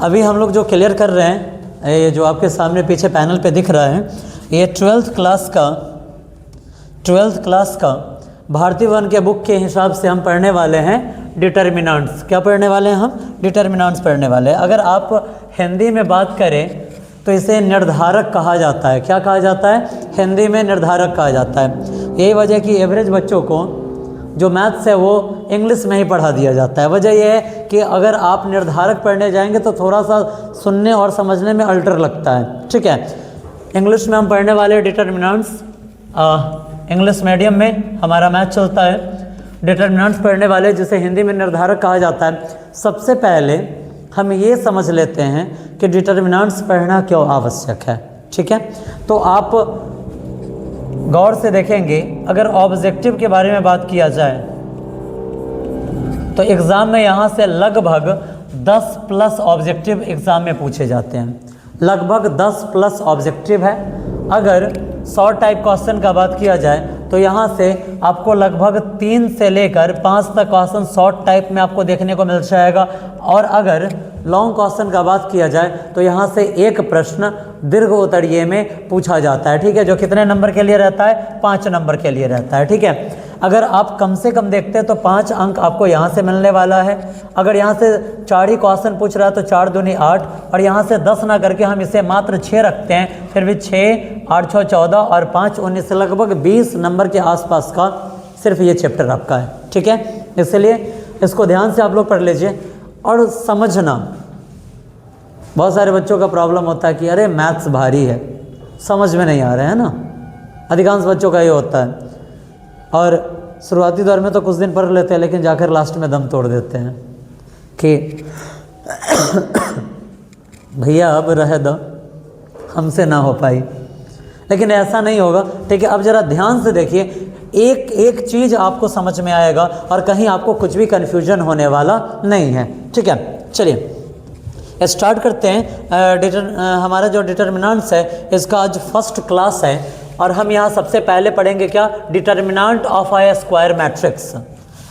अभी हम लोग जो क्लियर कर रहे हैं, ये जो आपके सामने पीछे पैनल पे दिख रहा है, ये 12th क्लास का भारतीय वन के बुक के हिसाब से हम पढ़ने वाले हैं डिटर्मिनेंट्स। क्या पढ़ने वाले हैं हम? डिटर्मिनेंट्स पढ़ने वाले हैं। अगर आप हिंदी में बात करें तो इसे निर्धारक कहा जाता है। क्या कहा जाता है? हिंदी में निर्धारक कहा जाता है। यही वजह कि एवरेज बच्चों को जो मैथ्स है वो इंग्लिश में ही पढ़ा दिया जाता है। वजह यह है कि अगर आप निर्धारक पढ़ने जाएंगे तो थोड़ा सा सुनने और समझने में अल्टर लगता है। ठीक है, इंग्लिश में हम पढ़ने वाले डिटर्मिनेंट्स, इंग्लिश मीडियम में हमारा मैथ चलता है। डिटर्मिनेंट्स पढ़ने वाले जिसे हिंदी में निर्धारक कहा जाता है। सबसे पहले हम ये समझ लेते हैं कि डिटर्मिनेंट्स पढ़ना क्यों आवश्यक है। ठीक है, तो आप गौर से देखेंगे, अगर ऑब्जेक्टिव के बारे में बात किया जाए तो एग्ज़ाम में यहाँ से लगभग 10 प्लस ऑब्जेक्टिव एग्ज़ाम में पूछे जाते हैं। लगभग 10 प्लस ऑब्जेक्टिव है। अगर 100 टाइप क्वेश्चन का बात किया जाए तो यहाँ से आपको लगभग 3 से लेकर 5 तक क्वेश्चन शॉर्ट टाइप में आपको देखने को मिल जाएगा। और अगर लॉन्ग क्वेश्चन का बात किया जाए तो यहाँ से एक प्रश्न दीर्घ उत्तरीय में पूछा जाता है। ठीक है, जो कितने नंबर के लिए रहता है? 5 नंबर के लिए रहता है। ठीक है, अगर आप कम से कम देखते हैं तो 5 अंक आपको यहाँ से मिलने वाला है। अगर यहाँ से 4 ही क्वेश्चन पूछ रहा है तो 4 दूनी 8, और यहाँ से 10 ना करके हम इसे मात्र 6 रखते हैं, फिर भी 6, 8, 6, 14 और 5, 19 से लगभग 20 नंबर के आसपास का सिर्फ ये चैप्टर आपका है। ठीक है, इसलिए इसको ध्यान से आप लोग पढ़ लीजिए और समझना। बहुत सारे बच्चों का प्रॉब्लम होता है कि अरे मैथ्स भारी है, समझ में नहीं आ रहा है ना, अधिकांश बच्चों का ये होता है। और शुरुआती दौर में तो कुछ दिन पढ़ लेते हैं, लेकिन जाकर लास्ट में दम तोड़ देते हैं कि भैया अब रह दो, हमसे ना हो पाई। लेकिन ऐसा नहीं होगा। ठीक है, अब ज़रा ध्यान से देखिए, एक एक चीज़ आपको समझ में आएगा और कहीं आपको कुछ भी कन्फ्यूजन होने वाला नहीं है। ठीक है, चलिए स्टार्ट करते हैं। हमारा जो डिटर्मिनेंट्स है इसका आज फर्स्ट क्लास है और हम यहाँ सबसे पहले पढ़ेंगे क्या? Determinant of A square matrix.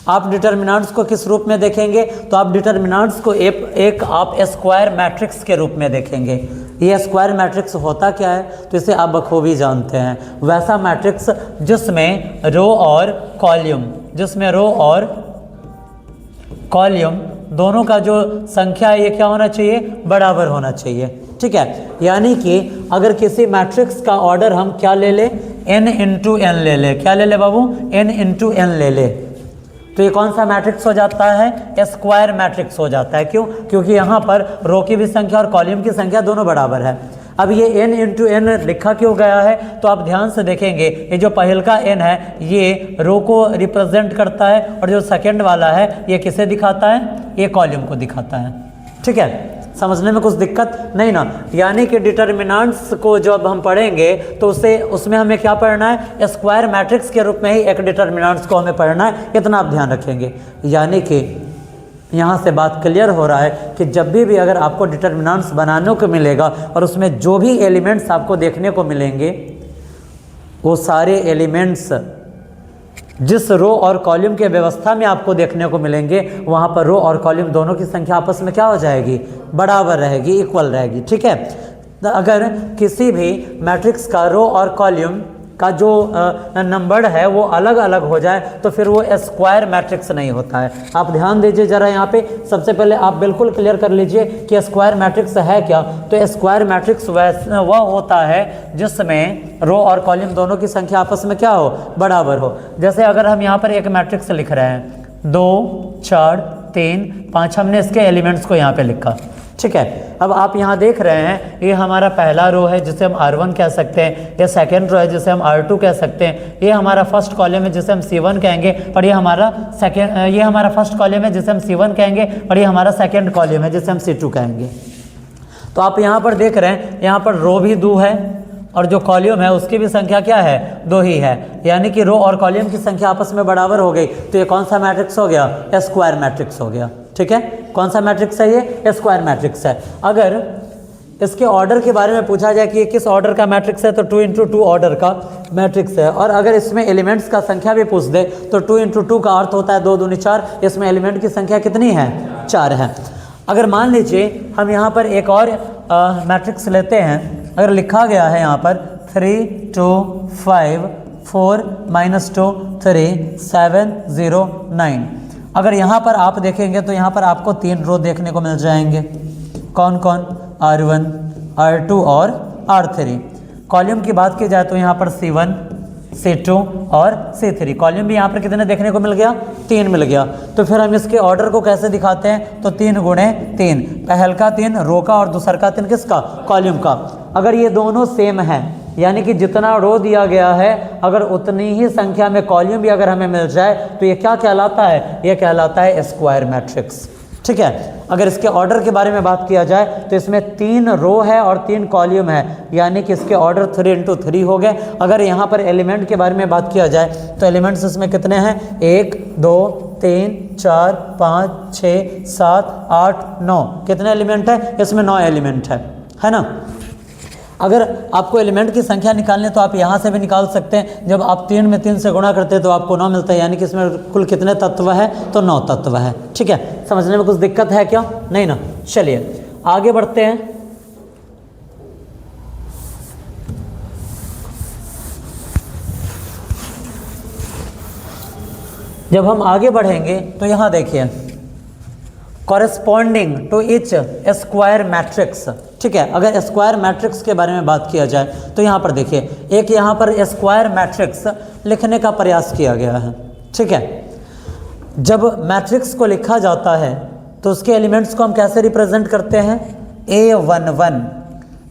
आप डिटर्मिनेंट्स को किस रूप में देखेंगे? तो आप डिटर्मिनेंट्स को एक आप स्क्वायर मैट्रिक्स के रूप में देखेंगे। ये स्क्वायर मैट्रिक्स होता क्या है तो इसे आप बखूबी जानते हैं। वैसा मैट्रिक्स जिसमें रो और कॉलम दोनों का जो संख्या है ये क्या होना चाहिए? बराबर होना चाहिए। ठीक है, यानी कि अगर किसी मैट्रिक्स का ऑर्डर हम क्या ले ले? n इंटू एन ले ले। क्या ले ले बाबू? n इंटू एन ले ले। तो ये कौन सा मैट्रिक्स हो जाता है? स्क्वायर मैट्रिक्स हो जाता है। क्यों? क्योंकि यहाँ पर रो की भी संख्या और कॉलम की संख्या दोनों बराबर है। अब ये n इंटू एन लिखा क्यों गया है? तो आप ध्यान से देखेंगे, ये जो पहल का n है ये रो को रिप्रेजेंट करता है और जो सेकंड वाला है ये किसे दिखाता है? ये कॉलम को दिखाता है। ठीक है, समझने में कुछ दिक्कत नहीं ना? यानी कि डिटर्मिनेंट्स को जब हम पढ़ेंगे तो उसमें हमें क्या पढ़ना है? स्क्वायर मैट्रिक्स के रूप में ही एक डिटर्मिनेंट्स को हमें पढ़ना है। इतना आप ध्यान रखेंगे। यानी कि यहाँ से बात क्लियर हो रहा है कि जब भी अगर आपको डिटर्मिनेंट्स बनाने को मिलेगा और उसमें जो भी एलिमेंट्स आपको देखने को मिलेंगे वो सारे एलिमेंट्स जिस रो और कॉलम के व्यवस्था में आपको देखने को मिलेंगे वहाँ पर रो और कॉलम दोनों की संख्या आपस में क्या हो जाएगी? बराबर रहेगी, इक्वल रहेगी। ठीक है, अगर किसी भी मैट्रिक्स का रो और कॉलम का जो नंबर है वो अलग अलग हो जाए तो फिर वो स्क्वायर मैट्रिक्स नहीं होता है। आप ध्यान दीजिए ज़रा यहाँ पे। सबसे पहले आप बिल्कुल क्लियर कर लीजिए कि स्क्वायर मैट्रिक्स है क्या। तो स्क्वायर मैट्रिक्स वह होता है जिसमें रो और कॉलम दोनों की संख्या आपस में क्या हो? बराबर हो। जैसे अगर हम यहाँ पर एक मैट्रिक्स लिख रहे हैं 2, 4, 3, 5, हमने इसके एलिमेंट्स को यहाँ पे लिखा। ठीक है, अब आप यहाँ देख रहे हैं ये हमारा पहला रो है जिसे हम R1 कह सकते हैं, ये सेकंड रो है जिसे हम R2 कह सकते हैं, ये हमारा फर्स्ट कॉलम है जिसे हम C1 कहेंगे और ये हमारा फर्स्ट कॉलम है जिसे हम C1 कहेंगे और ये हमारा सेकंड कॉलम है जिसे हम C2 कहेंगे। तो आप यहाँ पर देख रहे हैं यहाँ पर रो भी 2 है और जो कॉलम है उसकी भी संख्या क्या है? 2 ही है। यानी कि रो और कॉलम की संख्या आपस में बराबर हो गई। तो ये कौन सा मैट्रिक्स हो गया? स्क्वायर मैट्रिक्स हो गया। ठीक है, कौन सा मैट्रिक्स है? ये स्क्वायर मैट्रिक्स है। अगर इसके ऑर्डर के बारे में पूछा जाए कि ये किस ऑर्डर का मैट्रिक्स है तो 2 इंटू 2 ऑर्डर का मैट्रिक्स है। और अगर इसमें एलिमेंट्स का संख्या भी पूछ दे तो 2 इंटू 2 का अर्थ होता है 2 दूनी 4। इसमें एलिमेंट की संख्या कितनी है? 4 है। अगर मान लीजिए हम यहाँ पर एक और मैट्रिक्स लेते हैं, अगर लिखा गया है यहाँ पर 3 2 5 4 -2 3 7 0 9, अगर यहाँ पर आप देखेंगे तो यहाँ पर आपको 3 रो देखने को मिल जाएंगे। कौन कौन? R1, R2 और R3। कॉलम की बात की जाए तो यहाँ पर C1, C2 और C3, कॉलम भी यहाँ पर कितने देखने को मिल गया? 3 मिल गया। तो फिर हम इसके ऑर्डर को कैसे दिखाते हैं? तो 3 गुणे 3, पहल का 3 रो का और दूसर का 3 किसका? कॉलम का। अगर ये दोनों सेम है, यानी कि जितना रो दिया गया है अगर उतनी ही संख्या में कॉलम भी अगर हमें मिल जाए तो ये क्या कहलाता है? ये कहलाता है स्क्वायर मैट्रिक्स। ठीक है। अगर इसके ऑर्डर के बारे में बात किया जाए तो इसमें 3 रो है और 3 कॉलम है, यानी कि इसके ऑर्डर 3 × 3 हो गए। अगर यहाँ पर एलिमेंट के बारे में बात किया जाए तो एलिमेंट्स इसमें कितने हैं? 1 2 3 4 5 6 7 8 9, कितने एलिमेंट है? इसमें 9 एलिमेंट है ना। अगर आपको एलिमेंट की संख्या निकालनी है तो आप यहाँ से भी निकाल सकते हैं। जब आप 3 में 3 से गुणा करते हैं तो आपको 9 मिलता है, यानी कि इसमें कुल कितने तत्व है? तो 9 तत्व है। ठीक है, समझने में कुछ दिक्कत है क्या? नहीं ना। चलिए आगे बढ़ते हैं। जब हम आगे बढ़ेंगे तो यहाँ देखिए, corresponding to each square matrix. ठीक है, अगर स्क्वायर मैट्रिक्स के बारे में बात किया जाए तो यहाँ पर देखिए, एक यहाँ पर स्क्वायर मैट्रिक्स लिखने का प्रयास किया गया है। ठीक है, जब मैट्रिक्स को लिखा जाता है तो उसके एलिमेंट्स को हम कैसे रिप्रेजेंट करते हैं? A11,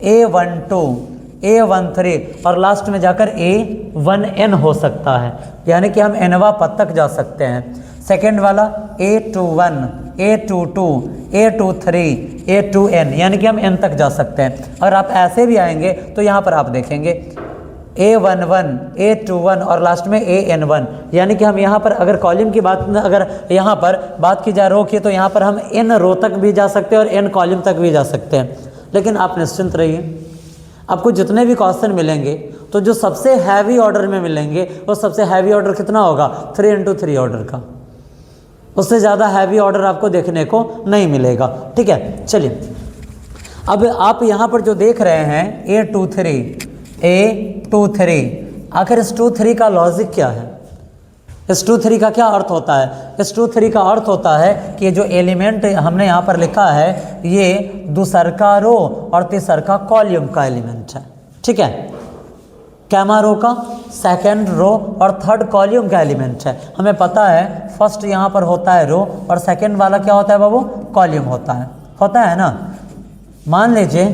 A12, A13 और लास्ट में जाकर A1n हो सकता है, यानी कि हम nवा पद तक जा सकते हैं। सेकेंड वाला A21, A22, A23, A2n, यानी कि हम n तक जा सकते हैं। अगर आप ऐसे भी आएंगे तो यहाँ पर आप देखेंगे A11, A21 और लास्ट में AN1, यानी कि हम यहाँ पर अगर कॉलम की बात, अगर यहाँ पर बात की जाए रो की, तो यहाँ पर हम n रो तक भी जा सकते हैं और n कॉलम तक भी जा सकते हैं। लेकिन आप निश्चिंत रहिए, आपको जितने भी क्वेश्चन मिलेंगे तो जो सबसे हैवी ऑर्डर में मिलेंगे वो सबसे हैवी ऑर्डर कितना होगा? 3 × 3 ऑर्डर का। उससे ज़्यादा हैवी ऑर्डर आपको देखने को नहीं मिलेगा। ठीक है, चलिए अब आप यहाँ पर जो देख रहे हैं A23, आखिर इस 2 3 का लॉजिक क्या है? इस 2 3 का क्या अर्थ होता है? इस 2 3 का अर्थ होता है कि जो एलिमेंट हमने यहाँ पर लिखा है ये दूसरका रो और तीसरका कॉलम का एलिमेंट है। ठीक है, कैमा रो का, सेकेंड रो और थर्ड कॉलम का एलिमेंट है। हमें पता है फर्स्ट यहाँ पर होता है रो और सेकेंड वाला क्या होता है बाबू? कॉलम होता है ना। मान लीजिए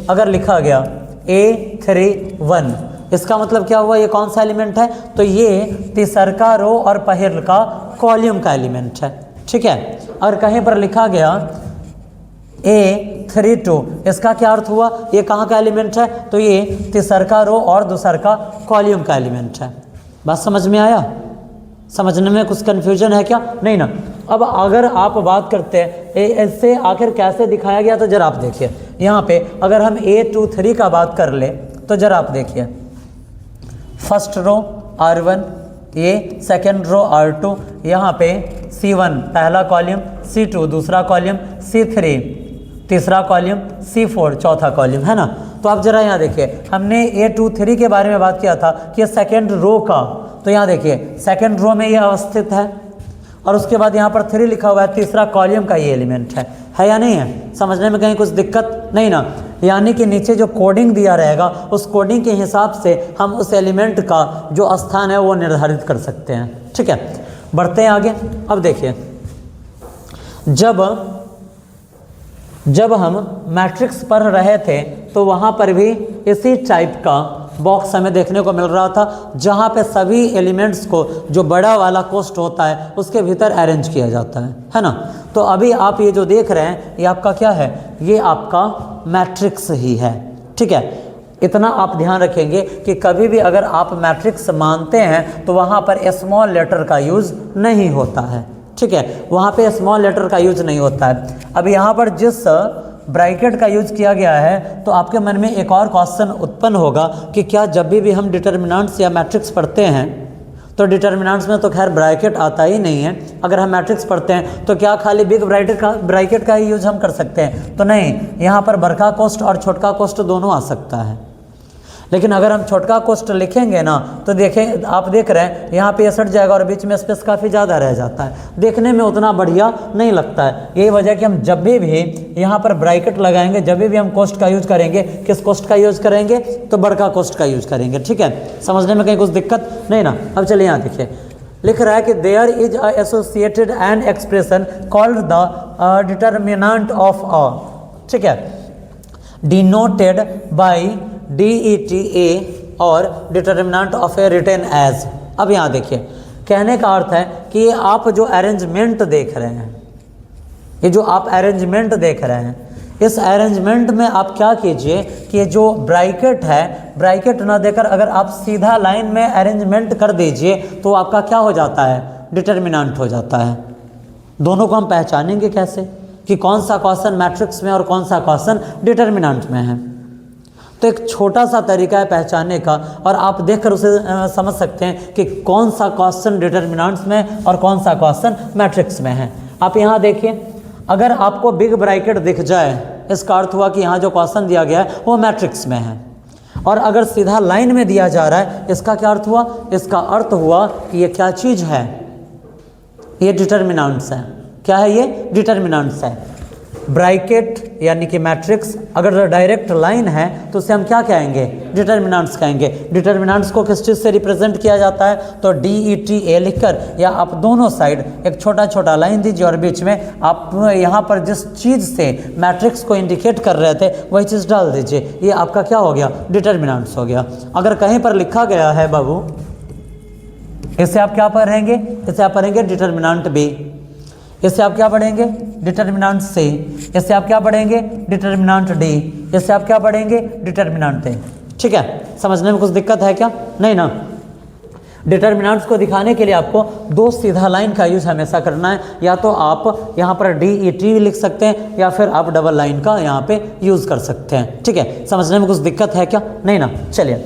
अगर लिखा गया A31, इसका मतलब क्या हुआ? ये कौन सा एलिमेंट है? तो ये तीसरका रो और पहल का कॉलम का एलिमेंट है। ठीक है, और कहीं पर लिखा गया A32, इसका क्या अर्थ हुआ? ये कहाँ का एलिमेंट है? तो ये तीसरका रो और दूसरका कॉलम का एलिमेंट है। बात समझ में आया? समझने में कुछ कन्फ्यूजन है क्या? नहीं ना। अब अगर आप बात करते हैं इससे आखिर कैसे दिखाया गया, तो जरा आप देखिए यहाँ पे अगर हम A23 का बात कर ले तो जरा आप देखिए, फर्स्ट रो R1, ये सेकेंड रो R2, यहाँ पे C1 पहला कॉलम, C2 दूसरा कॉलम, C3 तीसरा कॉलम, C4 चौथा कॉलम, है ना। तो आप जरा यहाँ देखिए, हमने A23 के बारे में बात किया था कि सेकेंड रो का, तो यहाँ देखिए सेकेंड रो में ये अवस्थित है और उसके बाद यहाँ पर 3 लिखा हुआ है, तीसरा कॉलम का ये एलिमेंट है या नहीं है? समझने में कहीं कुछ दिक्कत नहीं ना। यानी कि नीचे जो कोडिंग दिया रहेगा उस कोडिंग के हिसाब से हम उस एलिमेंट का जो स्थान है वो निर्धारित कर सकते हैं। ठीक है, बढ़ते हैं आगे। अब देखिए, जब हम मैट्रिक्स पढ़ रहे थे तो वहाँ पर भी इसी टाइप का बॉक्स हमें देखने को मिल रहा था, जहाँ पे सभी एलिमेंट्स को जो बड़ा वाला कोष्ठ होता है उसके भीतर अरेंज किया जाता है ना। तो अभी आप ये जो देख रहे हैं ये आपका क्या है? ये आपका मैट्रिक्स ही है। ठीक है, इतना आप ध्यान रखेंगे कि कभी भी अगर आप मैट्रिक्स मानते हैं तो वहाँ पर स्मॉल लेटर का यूज़ नहीं होता है। ठीक है, वहाँ पे स्मॉल लेटर का यूज नहीं होता है। अब यहाँ पर जिस ब्रैकेट का यूज किया गया है तो आपके मन में एक और क्वेश्चन उत्पन्न होगा कि क्या जब भी हम डिटर्मिनेंट्स या मैट्रिक्स पढ़ते हैं तो डिटर्मिनेंट्स में तो खैर ब्रैकेट आता ही नहीं है। अगर हम मैट्रिक्स पढ़ते हैं तो क्या खाली बिग ब्रैकेट का ही यूज हम कर सकते हैं? तो नहीं, यहाँ पर बड़का कोष्ठ और छोटका कोष्ठ दोनों आ सकता है। लेकिन अगर हम छोटका कोष्ठ लिखेंगे ना तो देखें, आप देख रहे हैं यहाँ पे सट जाएगा और बीच में स्पेस काफ़ी ज़्यादा रह जाता है, देखने में उतना बढ़िया नहीं लगता है। यही वजह कि हम जब भी यहाँ पर ब्रैकेट लगाएंगे, जब भी हम कोष्ठ का यूज करेंगे, किस कोष्ठ का यूज करेंगे? तो बड़का कोष्ठ का यूज करेंगे। ठीक है, समझने में कहीं कुछ दिक्कत नहीं ना? अब चलिए यहाँ देखिए, लिख रहा है कि there is a associated an expression called the determinant of A, ठीक है, डिनोटेड बाई DETA और determinant of A written as. अब यहाँ देखिए, कहने का अर्थ है कि ये आप जो अरेंजमेंट देख रहे हैं, ये जो आप अरेंजमेंट देख रहे हैं, इस अरेंजमेंट में आप क्या कीजिए कि जो ब्रैकेट है, ब्रैकेट ना देकर अगर आप सीधा लाइन में अरेंजमेंट कर दीजिए तो आपका क्या हो जाता है? डिटर्मिनेंट हो जाता है। दोनों को हम पहचानेंगे कैसे कि कौन सा क्वेश्चन मैट्रिक्स में और कौन सा क्वेश्चन डिटर्मिनेंट में है? तो एक छोटा सा तरीका है पहचानने का, और आप देखकर उसे समझ सकते हैं कि कौन सा क्वेश्चन डिटर्मिनेंट्स में और कौन सा क्वेश्चन मैट्रिक्स में है। आप यहाँ देखिए, अगर आपको बिग ब्रैकेट दिख जाए, इसका अर्थ हुआ कि यहाँ जो क्वेश्चन दिया गया है वो मैट्रिक्स में है। और अगर सीधा लाइन में दिया जा रहा है, इसका क्या अर्थ हुआ? इसका अर्थ हुआ कि ये क्या चीज़ है? ये डिटर्मिनेंट्स है। क्या है ये? डिटर्मिनेंट्स है। ब्रैकेट यानी कि मैट्रिक्स अगर डायरेक्ट लाइन है तो उसे हम क्या कहेंगे? डिटर्मिनेंट्स कहेंगे। डिटर्मिनेंट्स को किस चीज़ से रिप्रेजेंट किया जाता है? तो DETA लिखकर, या आप दोनों साइड एक छोटा छोटा लाइन दीजिए और बीच में आप यहाँ पर जिस चीज़ से मैट्रिक्स को इंडिकेट कर रहे थे वही चीज़ डाल दीजिए। ये आपका क्या हो गया? डिटर्मिनेंट्स हो गया। अगर कहीं पर लिखा गया है बाबू, इसे आप क्या पढ़ेंगे? इसे आप पढ़ेंगे डिटर्मिनेंट B। इससे आप क्या पढ़ेंगे? Determinant C। इससे आप क्या पढ़ेंगे? Determinant D। इससे आप क्या पढ़ेंगे? Determinant A। ठीक है, समझने में कुछ दिक्कत है क्या? नहीं ना? डिटर्मिनेंट्स को दिखाने के लिए आपको दो सीधा लाइन का यूज हमेशा करना है। या तो आप यहाँ पर DET लिख सकते हैं या फिर आप डबल लाइन का यहाँ पे यूज कर सकते हैं। ठीक है, समझने में कुछ दिक्कत है क्या? नहीं ना? चलिए,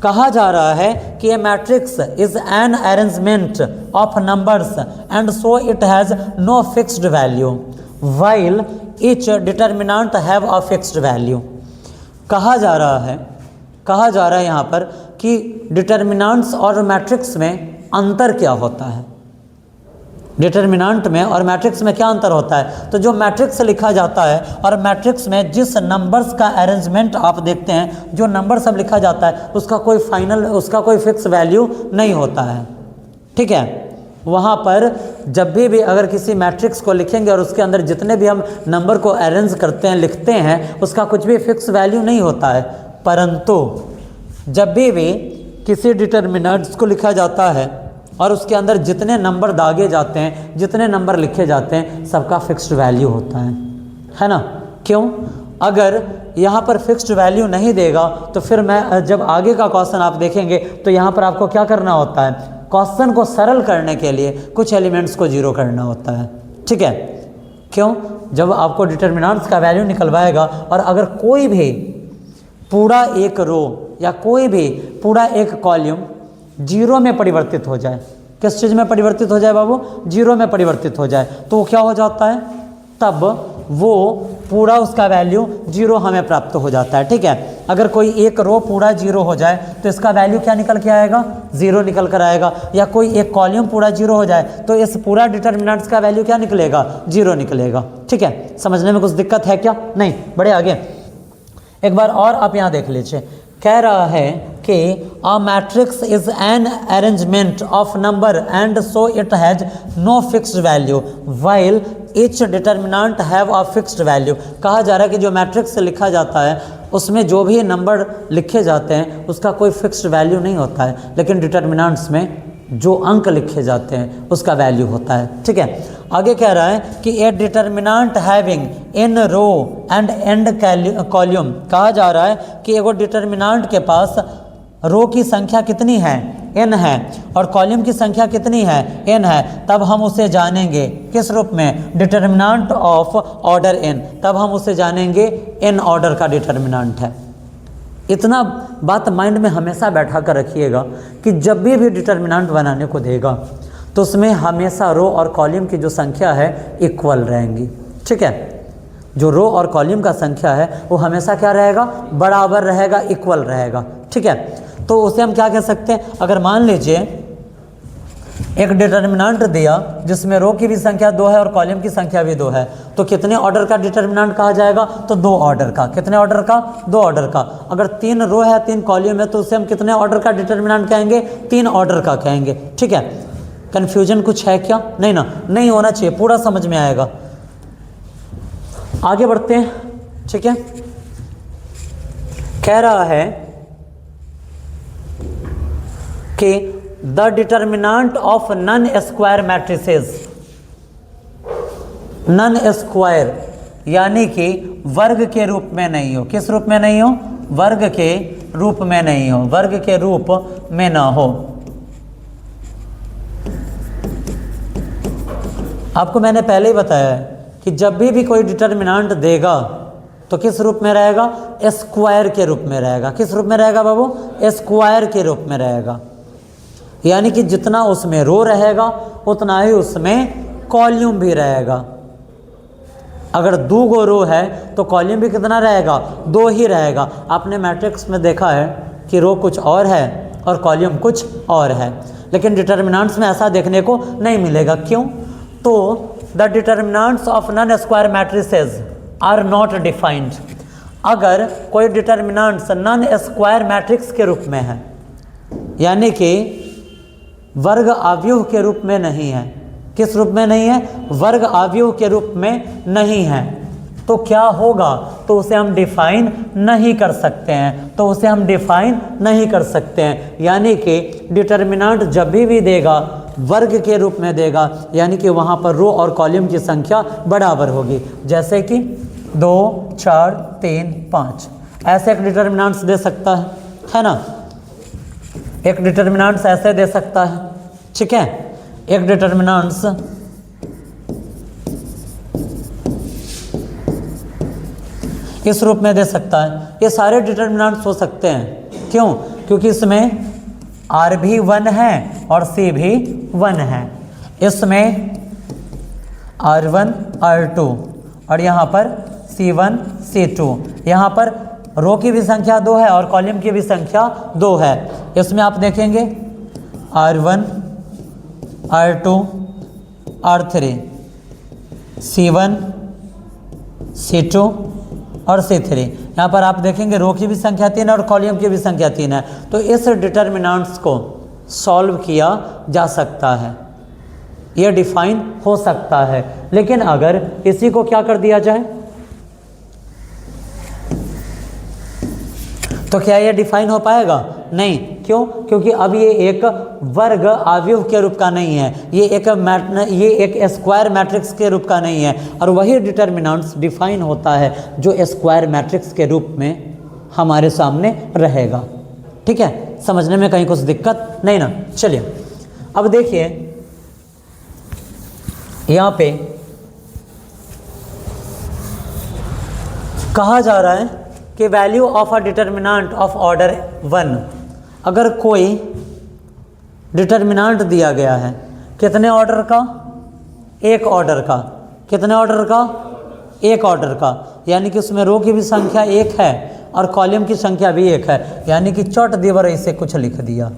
कहा जा रहा है कि ये matrix is an arrangement of numbers and so it has no fixed value while each determinant have a fixed value. कहा जा रहा है यहाँ पर कि डिटर्मिनेंट्स और मैट्रिक्स में अंतर क्या होता है? डिटर्मिनेंट में और मैट्रिक्स में क्या अंतर होता है? तो जो मैट्रिक्स लिखा जाता है और मैट्रिक्स में जिस नंबर्स का अरेंजमेंट आप देखते हैं, जो नंबर सब लिखा जाता है उसका कोई फिक्स वैल्यू नहीं होता है। ठीक है, वहाँ पर जब भी अगर किसी मैट्रिक्स को लिखेंगे और उसके अंदर जितने भी हम नंबर को अरेंज करते हैं, लिखते हैं, उसका कुछ भी फिक्स वैल्यू नहीं होता है। परंतु जब भी किसी डिटर्मिनेंट्स को लिखा जाता है और उसके अंदर जितने नंबर दागे जाते हैं, जितने नंबर लिखे जाते हैं, सबका फिक्स्ड वैल्यू होता है ना? क्यों? अगर यहाँ पर फिक्स्ड वैल्यू नहीं देगा तो फिर मैं जब आगे का क्वेश्चन आप देखेंगे तो यहाँ पर आपको क्या करना होता है? क्वेश्चन को सरल करने के लिए कुछ एलिमेंट्स को जीरो करना होता है। ठीक है, क्यों? जब आपको डिटर्मिनेंट्स का वैल्यू निकलवाएगा और अगर कोई भी पूरा एक रो या कोई भी पूरा एक कॉलम जीरो में परिवर्तित हो जाए, किस चीज़ में परिवर्तित हो जाए बाबू? जीरो में परिवर्तित हो जाए, तो वो क्या हो जाता है? तब वो पूरा उसका वैल्यू जीरो हमें प्राप्त हो जाता है। ठीक है, अगर कोई एक रो पूरा जीरो हो जाए तो इसका वैल्यू क्या निकल के आएगा? जीरो निकल कर आएगा। या कोई एक कॉलम पूरा जीरो हो जाए तो इस पूरा डिटर्मिनेंट्स का वैल्यू क्या निकलेगा? जीरो निकलेगा। ठीक है, समझने में कुछ दिक्कत है क्या? नहीं। बड़े आगे एक बार और आप यहाँ देख लीजिए, कह रहा है कि a matrix is an arrangement of number and so it has no fixed value while each determinant have a fixed value. कहा जा रहा है कि जो मैट्रिक्स से लिखा जाता है उसमें जो भी नंबर लिखे जाते हैं उसका कोई फिक्स्ड वैल्यू नहीं होता है, लेकिन डिटर्मिनेंट्स में जो अंक लिखे जाते हैं उसका वैल्यू होता है। ठीक है, आगे कह रहा है कि a determinant having in row and and column. कहा जा रहा है कि एगो डिटर्मिनेंट के पास रो की संख्या कितनी है? n है, और कॉलम की संख्या कितनी है? n है। तब हम उसे जानेंगे किस रूप में? Determinant of order n। तब हम उसे जानेंगे n ऑर्डर का डिटर्मिनेंट है। इतना बात माइंड में हमेशा बैठा कर रखिएगा कि जब भी डिटर्मिनेंट बनाने को देगा तो उसमें हमेशा रो और कॉलम की जो संख्या है इक्वल रहेंगी। ठीक है, जो रो और कॉलम का संख्या है वो हमेशा क्या रहेगा, बराबर रहेगा, इक्वल रहेगा। ठीक है, तो उसे हम क्या कह सकते हैं, अगर मान लीजिए एक डिटर्मिनेंट दिया जिसमें रो की भी संख्या 2 है और कॉलम की संख्या भी 2 है, तो कितने ऑर्डर का डिटर्मिनेंट कहा जाएगा, तो 2 ऑर्डर का। कितने ऑर्डर का, 2 ऑर्डर का। अगर 3 रो है 3 कॉलम है तो उसे हम कितने ऑर्डर का डिटर्मिनेंट कहेंगे, 3 ऑर्डर का कहेंगे। ठीक है, कन्फ्यूजन कुछ है क्या, नहीं ना, नहीं होना चाहिए, पूरा समझ में आएगा। आगे बढ़ते हैं। ठीक है, कह रहा है कि the determinant of non square matrices, non square यानी कि वर्ग के रूप में नहीं हो। किस रूप में नहीं हो, वर्ग के रूप में नहीं हो, वर्ग के रूप में ना हो। आपको मैंने पहले ही बताया है कि जब भी कोई डिटर्मिनेंट देगा तो किस रूप में रहेगा, स्क्वायर के रूप में रहेगा। किस रूप में रहेगा बाबू, स्क्वायर के रूप में रहेगा। यानी कि जितना उसमें रो रहेगा उतना ही उसमें कॉलम भी रहेगा। अगर 2 गो रो है तो कॉलम भी कितना रहेगा, 2 ही रहेगा। आपने मैट्रिक्स में देखा है कि रो कुछ और है और कॉलम कुछ और है, लेकिन डिटर्मिनेंट्स में ऐसा देखने को नहीं मिलेगा। क्यों, तो the determinants of non square matrices are not defined. अगर कोई डिटर्मिनेंट्स नन स्क्वायर मैट्रिक्स के रूप में है, यानी कि वर्ग आव्यूह के रूप में नहीं है। किस रूप में नहीं है, वर्ग आव्यूह के रूप में नहीं है, तो क्या होगा, तो उसे हम डिफाइन नहीं कर सकते हैं, तो उसे हम डिफाइन नहीं कर सकते हैं। यानी कि डिटर्मिनेंट जब भी देगा वर्ग के रूप में देगा, यानी कि वहाँ पर रो और कॉलम की संख्या बराबर होगी। जैसे कि 2, 4, 3, 5 ऐसे एक डिटर्मिनेंट्स दे सकता है ना, एक डिटर्मिनेंट्स ऐसे दे सकता है। ठीक है, एक डिटर्मिनेंट्स इस रूप में दे सकता है। ये सारे डिटर्मिनेंट्स हो सकते हैं। क्यों, क्योंकि इसमें R भी 1 है और C भी 1 है। इसमें R1, R2 और यहाँ पर C1, C2। यहाँ पर रो की भी संख्या 2 है और कॉलम की भी संख्या 2 है। इसमें आप देखेंगे R1, R2, R3, C1, C2 और C3। यहाँ पर आप देखेंगे रो की भी संख्या 3 है और कॉलम की भी संख्या 3 है। तो इस डिटर्मिनेंट्स को सॉल्व किया जा सकता है, यह डिफाइन हो सकता है। लेकिन अगर इसी को क्या कर दिया जाए तो क्या यह डिफाइन हो पाएगा, नहीं। क्यों, क्योंकि अब ये एक वर्ग आव्यूह के रूप का नहीं है, ये एक स्क्वायर मैट्रिक्स के रूप का नहीं है। और वही डिटर्मिनेंट्स डिफाइन होता है जो स्क्वायर मैट्रिक्स के रूप में हमारे सामने रहेगा। ठीक है, समझने में कहीं कुछ दिक्कत नहीं ना। चलिए अब देखिए, यहाँ पे कहा जा रहा है कि value of a determinant of order 1। अगर कोई डिटर्मिनेंट दिया गया है कितने ऑर्डर का, 1 ऑर्डर का। कितने ऑर्डर का, 1 ऑर्डर का। यानी कि उसमें रो की भी संख्या 1 है और कॉलम की संख्या भी 1 है। यानी कि चट दीवार ऐसे कुछ लिख दिया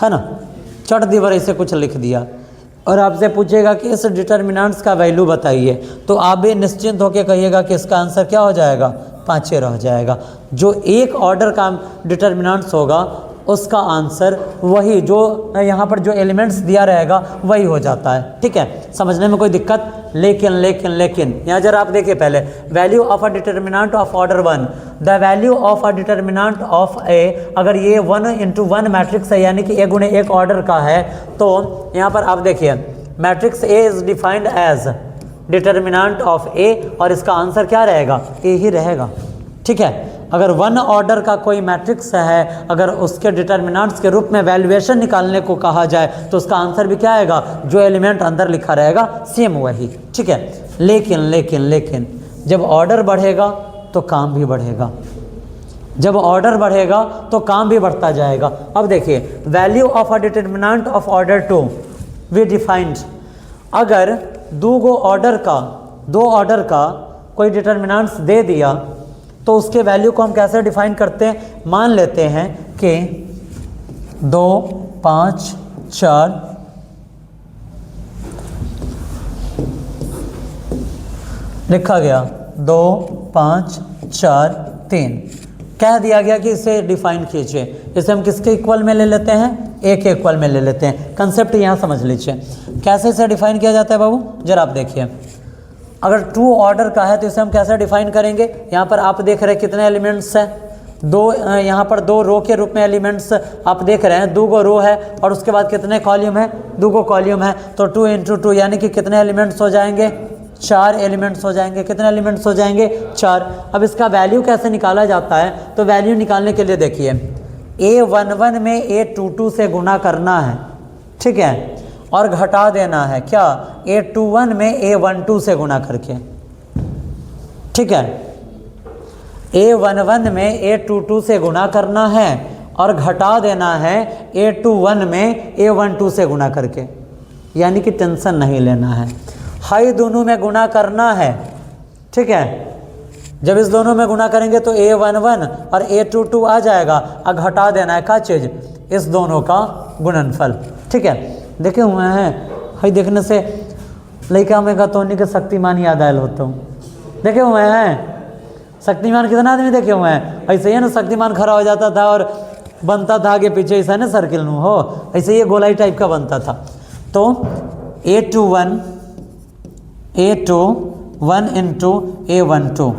है ना, चट दीवार ऐसे कुछ लिख दिया। और आपसे पूछेगा कि इस डिटर्मिनेंट्स का वैल्यू बताइए, तो आप भी निश्चिंत होकर कहिएगा कि इसका आंसर क्या हो जाएगा, 5 रह जाएगा। जो 1 ऑर्डर का डिटर्मिनेंट्स होगा उसका आंसर वही जो यहाँ पर जो एलिमेंट्स दिया रहेगा वही हो जाता है। ठीक है, समझने में कोई दिक्कत। लेकिन यहाँ जरा आप देखिए पहले, value of a determinant of order 1, the value of a determinant of A. अगर ये 1 × 1 मैट्रिक्स है, यानी कि 1 × 1 ऑर्डर का है, तो यहाँ पर आप देखिए matrix A is defined as determinant of A, और इसका आंसर क्या रहेगा, ए ही रहेगा। ठीक है, अगर 1 ऑर्डर का कोई मैट्रिक्स है, अगर उसके डिटर्मिनेंट्स के रूप में वैल्यूएशन निकालने को कहा जाए तो उसका आंसर भी क्या आएगा, जो एलिमेंट अंदर लिखा रहेगा सेम वही। ठीक है, लेकिन जब ऑर्डर बढ़ेगा तो काम भी बढ़ेगा। जब ऑर्डर बढ़ेगा तो काम भी बढ़ता जाएगा। अब देखिए value of a determinant of order 2 we defined. अगर दो ऑर्डर का कोई डिटर्मिनेंट्स दे दिया तो उसके वैल्यू को हम कैसे डिफाइन करते हैं? मान लेते हैं कि 2 5 4 लिखा गया 2 5 4 3 कह दिया गया कि इसे डिफाइन कीजिए। इसे हम किसके इक्वल में ले लेते हैं? ए के इक्वल में ले लेते हैं। कंसेप्ट यहाँ समझ लीजिए कैसे इसे डिफाइन किया जाता है बाबू, जरा आप देखिए। अगर 2 ऑर्डर का है तो इसे हम कैसे डिफाइन करेंगे? यहाँ पर आप देख रहे हैं कितने एलिमेंट्स हैं? 2, यहाँ पर 2 रो के रूप में एलिमेंट्स आप देख रहे हैं, 2 रो है और उसके बाद कितने कॉलम है? 2 कॉलम है। तो 2 × 2 यानी कि कितने एलिमेंट्स हो जाएंगे? 4 एलिमेंट्स हो जाएंगे। कितने एलिमेंट्स हो जाएंगे? 4। अब इसका वैल्यू कैसे निकाला जाता है? तो वैल्यू निकालने के लिए देखिए A11 में A22 से गुना करना है, ठीक है, और घटा देना है क्या? A21 में A12 से गुना करके, ठीक है। A11 में A22 से गुना करना है और घटा देना है A21 में A12 से गुना करके, यानी कि टेंशन नहीं लेना है। हाई दोनों में गुना करना है, ठीक है। जब इस दोनों में गुना करेंगे तो A11 और A22 आ जाएगा और घटा देना है क्या चीज़? इस दोनों का गुणनफल, ठीक है। देखे हुए हैं हाई देखने से लड़का में का तो के शक्तिमान याद आयल होता हूँ। देखे हुए हैं शक्तिमान? कितना आदमी देखे हुए हैं? ऐसे ही ना शक्तिमान खड़ा हो जाता था और बनता था आगे पीछे, ऐसा ना सर्किल में हो, ऐसे ये गोलाई टाइप का बनता था। तो A21 × A12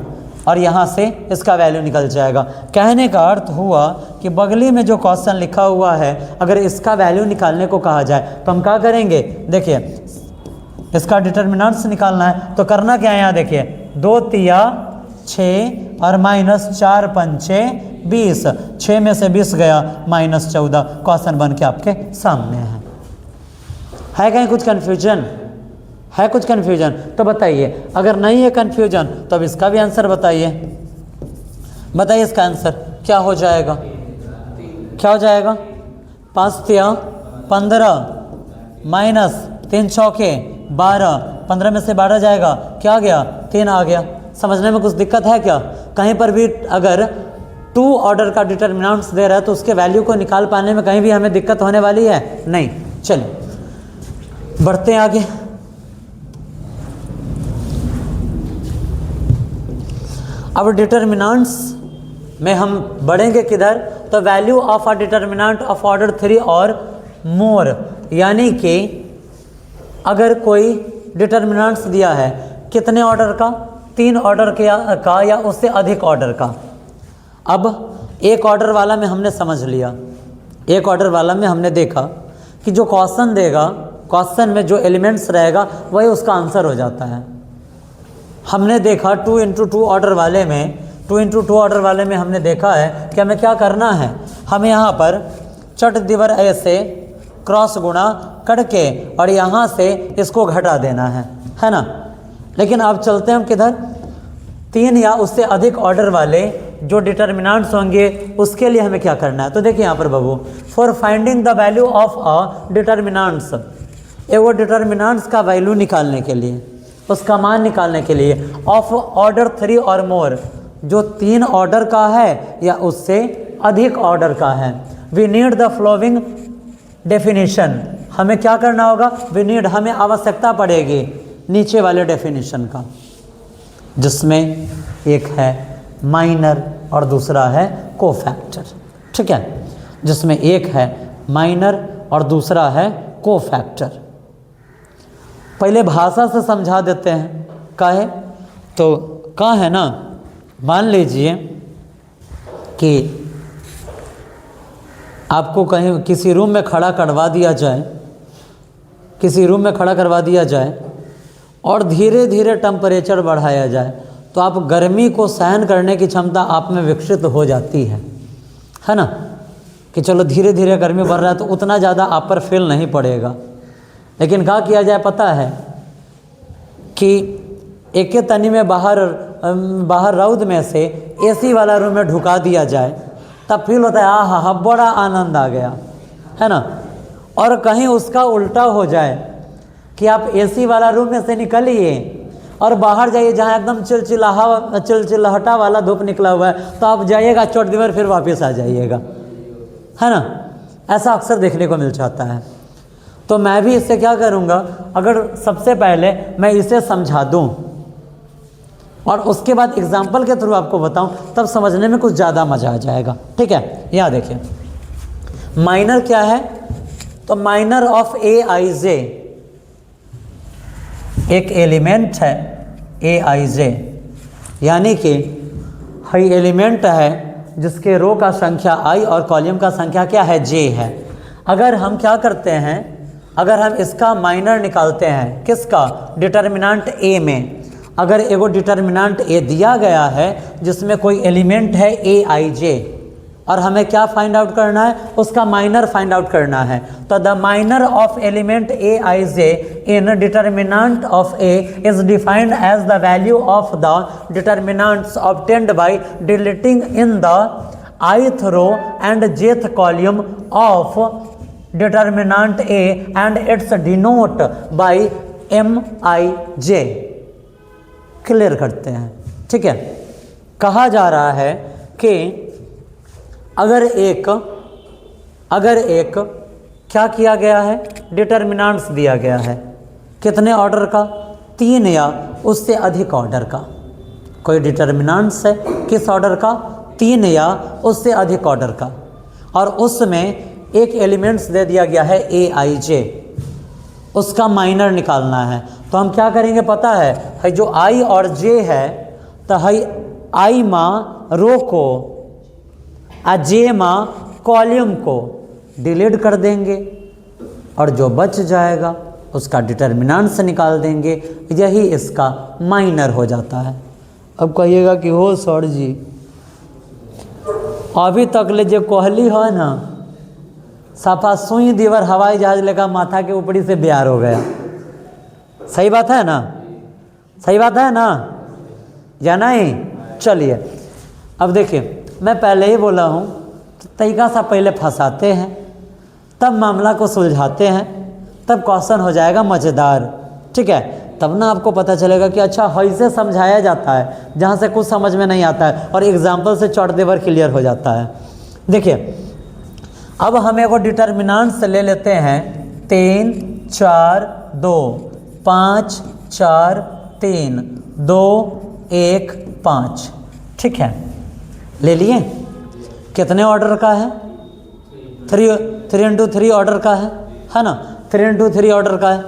और यहाँ से इसका वैल्यू निकल जाएगा। कहने का अर्थ हुआ कि बगली में जो क्वेश्चन लिखा हुआ है अगर इसका वैल्यू निकालने को कहा जाए तो हम क्या करेंगे? देखिए इसका डिटर्मिनेंट्स निकालना है तो करना क्या है? यहाँ देखिए 2 तिया 6 और -4 पंचे 20, 6 में से 20 गया -14। क्वेश्चन बन के आपके सामने है कहीं कुछ कन्फ्यूजन है? कुछ कन्फ्यूजन तो बताइए। अगर नहीं है कन्फ्यूजन तो अब इसका भी आंसर बताइए। बताइए इसका आंसर क्या हो जाएगा? क्या हो जाएगा? 5 तिया 15 -3 चौके 12, 15 में से 12 जाएगा, क्या आ गया? 3 आ गया। समझने में कुछ दिक्कत है क्या? कहीं पर भी अगर 2 ऑर्डर का डिटर्मिनेंट्स दे रहा है तो उसके वैल्यू को निकाल पाने में कहीं भी हमें दिक्कत होने वाली है? नहीं। चलिए बढ़ते हैं आगे। अब डिटर्मिनेंट्स में हम बढ़ेंगे किधर? तो value of a determinant of order 3 और मोर, यानी कि अगर कोई डिटर्मिनेंट्स दिया है कितने ऑर्डर का? 3 ऑर्डर का या उससे अधिक ऑर्डर का। अब एक ऑर्डर वाला में हमने समझ लिया, एक ऑर्डर वाला में हमने देखा कि जो क्वेश्चन देगा, क्वेश्चन में जो एलिमेंट्स रहेगा वही उसका आंसर हो जाता है। हमने देखा 2 × 2 ऑर्डर वाले में, 2 × 2 ऑर्डर वाले में हमने देखा है कि हमें क्या करना है? हमें यहाँ पर चट दिवर ऐसे क्रॉस गुणा करके और यहाँ से इसको घटा देना है ना। लेकिन अब चलते हैं हम किधर? 3 या उससे अधिक ऑर्डर वाले जो डिटर्मिनेंट्स होंगे उसके लिए हमें क्या करना है? तो देखिए यहाँ पर बाबू, for finding the value of a determinants, वो डिटर्मिनेंट्स का वैल्यू निकालने के लिए, उसका मान निकालने के लिए, ऑफ ऑर्डर 3 और मोर, जो 3 ऑर्डर का है या उससे अधिक ऑर्डर का है, we need the following definition. हमें क्या करना होगा? वी नीड, हमें आवश्यकता पड़ेगी नीचे वाले डेफिनेशन का, जिसमें एक है माइनर और दूसरा है कोफैक्टर, ठीक है। जिसमें एक है माइनर और दूसरा है कोफैक्टर। पहले भाषा से समझा देते हैं काहे तो का है ना, मान लीजिए कि आपको कहीं किसी रूम में खड़ा करवा दिया जाए, किसी रूम में खड़ा करवा दिया जाए और धीरे धीरे टेम्परेचर बढ़ाया जाए तो आप गर्मी को सहन करने की क्षमता आप में विकसित हो जाती है ना, कि चलो धीरे धीरे गर्मी बढ़ रहा है तो उतना ज़्यादा आप पर फील नहीं पड़ेगा। लेकिन क्या किया जाए पता है कि एक तनी में बाहर रौद में से एसी वाला रूम में ढुका दिया जाए, तब फील होता है आहा हा बड़ा आनंद आ गया, है ना। और कहीं उसका उल्टा हो जाए कि आप एसी वाला रूम में से निकलिए और बाहर जाइए जहाँ एकदम चिलचिलाहटा वाला धूप निकला हुआ है, तो आप जाइएगा चोट दीवार फिर वापस आ जाइएगा, है ना। ऐसा अक्सर देखने को मिल जाता है। तो मैं भी इससे क्या करूँगा, अगर सबसे पहले मैं इसे समझा दूँ और उसके बाद एग्जाम्पल के थ्रू आपको बताऊँ, तब समझने में कुछ ज़्यादा मज़ा आ जाएगा। ठीक है, यहाँ देखिए माइनर क्या है, तो माइनर ऑफ ए आई जे एक एलिमेंट है ए आई जे, यानी कि हाई एलिमेंट है जिसके रो का संख्या आई और कॉलम का संख्या क्या है जे है। अगर हम क्या करते हैं, अगर हम इसका माइनर निकालते हैं, किसका, डिटर्मिनेंट ए में, अगर एगो डिटर्मिनेंट ए दिया गया है जिसमें कोई एलिमेंट है ए आई जे, और हमें क्या फाइंड आउट करना है, उसका माइनर फाइंड आउट करना है। तो the minor of element a i j in determinant of A is defined as the value of the determinants obtained by deleting in the ith row and jth column of determinant A and its denote by MIJ। Clear करते हैं, ठीक है। कहा जा रहा है कि अगर एक क्या किया गया है, डिटर्मिनेंट्स दिया गया है, कितने ऑर्डर का, 3 या उससे अधिक ऑर्डर का। कोई डिटर्मिनेंट्स है किस ऑर्डर का, 3 या उससे अधिक ऑर्डर का, और उसमें एक एलिमेंट्स दे दिया गया है AIJ, उसका माइनर निकालना है। तो हम क्या करेंगे पता है जो I और J है, तो I माँ रो को और J माँ कॉलम को डिलीट कर देंगे और जो बच जाएगा उसका डिटर्मिनेंट से निकाल देंगे। यही इसका माइनर हो जाता है। अब कहिएगा कि हो सर जी अभी तक ले जो कहली है ना, साफा सुई दीवर हवाई जहाज लेकर माथा के ऊपरी से बिहार हो गया। सही बात है ना, सही बात है ना, या नहीं। चलिए अब देखिए, मैं पहले ही बोला हूँ तरीका सा पहले फंसाते हैं, तब मामला को सुलझाते हैं, तब क्वेश्चन हो जाएगा मज़ेदार। ठीक है, तब ना आपको पता चलेगा कि अच्छा ऐसे समझाया जाता है, जहाँ से कुछ समझ में नहीं आता है और एग्जाम्पल से चौट देवर क्लियर हो जाता है। देखिए अब हम एगो डिटर्मिनेंट्स ले लेते हैं 3 4 2 5 4 3 2 1 5। ठीक है, ले लिए। कितने ऑर्डर का है, 3 into 3 ऑर्डर का है ना, 3 into 3 ऑर्डर का है।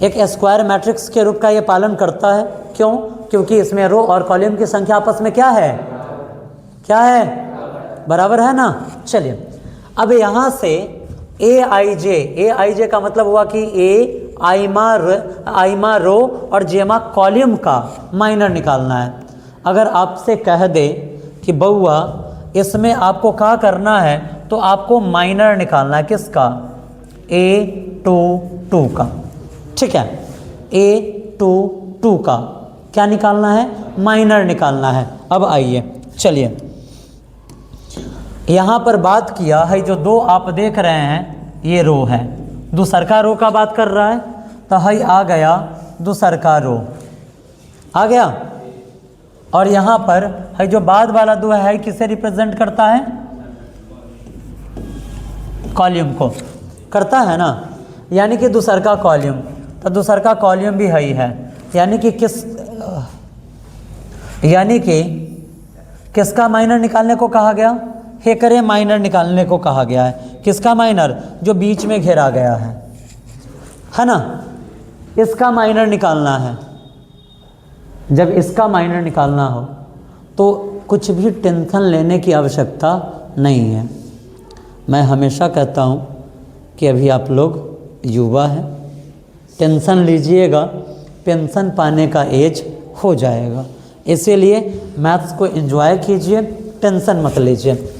एक स्क्वायर मैट्रिक्स के रूप का ये पालन करता है। क्यों? क्योंकि इसमें रो और कॉलम की संख्या आपस में क्या है, क्या है, बराबर है ना। चलिए अब यहाँ से AIJ का मतलब हुआ कि आईमा रो और जेमा कॉलम का माइनर निकालना है। अगर आपसे कह दे कि बउआ इसमें आपको क्या करना है, तो आपको माइनर निकालना है किसका, A22 का। ठीक है, A22 का क्या निकालना है, माइनर निकालना है। अब आइए चलिए यहाँ पर बात किया है, जो 2 आप देख रहे हैं ये रो है, दूसरका रो का बात कर रहा है, तो है आ गया दूसरका रो आ गया। और यहाँ पर है जो बाद वाला 2 है किसे रिप्रेजेंट करता है, कॉलम को करता है ना, यानी कि दूसरका कॉलम। तो दूसरका कॉलम भी है, यानी कि किसका माइनर निकालने को कहा गया, हेकरे माइनर निकालने को कहा गया है। किसका माइनर, जो बीच में घेरा गया है ना, इसका माइनर निकालना है। जब इसका माइनर निकालना हो तो कुछ भी टेंशन लेने की आवश्यकता नहीं है। मैं हमेशा कहता हूँ कि अभी आप लोग युवा हैं, टेंशन लीजिएगा पेंशन पाने का एज हो जाएगा। इसीलिए मैथ्स को एंजॉय कीजिए, टेंशन मत लीजिए।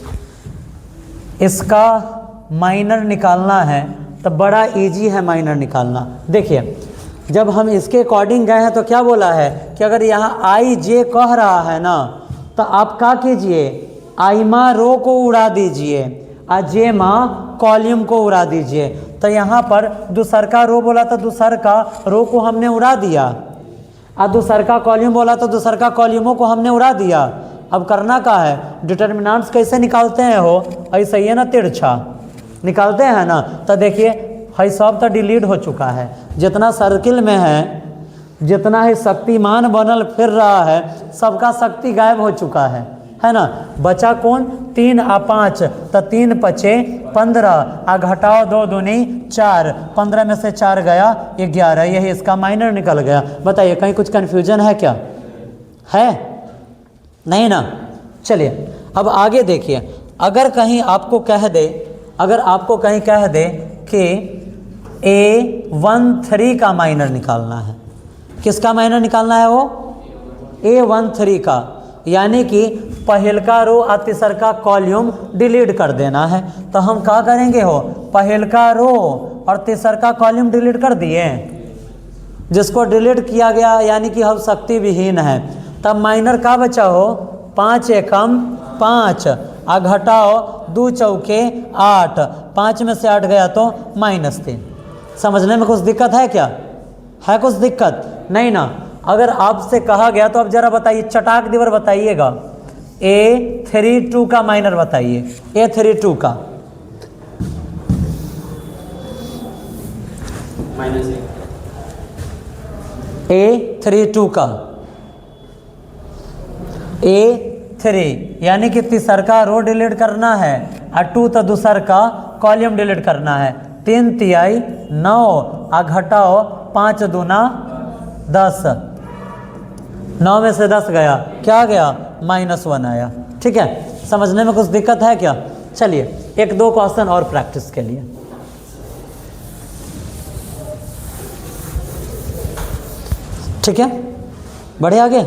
इसका माइनर निकालना है तो बड़ा इजी है माइनर निकालना। देखिए जब हम इसके अकॉर्डिंग गए हैं तो क्या बोला है कि अगर यहाँ IJ कह रहा है ना, तो आप क्या कीजिए, आईमा रो को उड़ा दीजिए और जेमा कॉलम को उड़ा दीजिए। तो यहाँ पर दूसर का रो बोला तो दूसर का रो को हमने उड़ा दिया, और दूसर का कॉलम बोला तो दूसर का कॉलमों को हमने उड़ा दिया। अब करना क्या है, डिटर्मिनेंट्स कैसे निकालते हैं हो, ऐसा ही है ना, तिरछा निकालते हैं ना। तो देखिए है सब तो डिलीट हो चुका है, जितना सर्किल में है, जितना ही शक्तिमान बनल फिर रहा है, सबका शक्ति गायब हो चुका है ना। बचा कौन, 3 और 5, तो 3 5 15 आ घटाओ 2 दूनी 4, 15 में से 4 गया 11, यही इसका माइनर निकल गया। बताइए कहीं कुछ कन्फ्यूजन है क्या, है नहीं ना। चलिए अब आगे देखिए, अगर कहीं आपको कह दे, अगर आपको कहीं कह दे कि A13 का माइनर निकालना है, किसका माइनर निकालना है, वो A13 का, यानी कि पहल का रो और तीसर का कॉलम डिलीट कर देना है। तो हम क्या करेंगे हो, पहल का रो और तीसर का कॉलम डिलीट कर दिए, जिसको डिलीट किया गया यानी कि हम शक्ति विहीन है। तब माइनर का बचा हो, 5 एकम 5 आ घटाओ 2 चौके 8, 5 में से 8 गया तो -3। समझने में कुछ दिक्कत है क्या, है कुछ दिक्कत नहीं ना। अगर आपसे कहा गया तो अब जरा बताइए, चटाक दिवर बताइएगा, A32 का माइनर बताइए, A32 का A32 का A3 यानी कि तीसर का रो डिलीट करना है और 2 तो दूसर का कॉलम डिलीट करना है। 3 तिहाई 9 आ घटाओ 5 दूना 10, 9 में से 10 गया, क्या गया, -1 आया। ठीक है, समझने में कुछ दिक्कत है क्या। चलिए 1-2 क्वेश्चन और प्रैक्टिस के लिए। ठीक है, बढ़े आगे।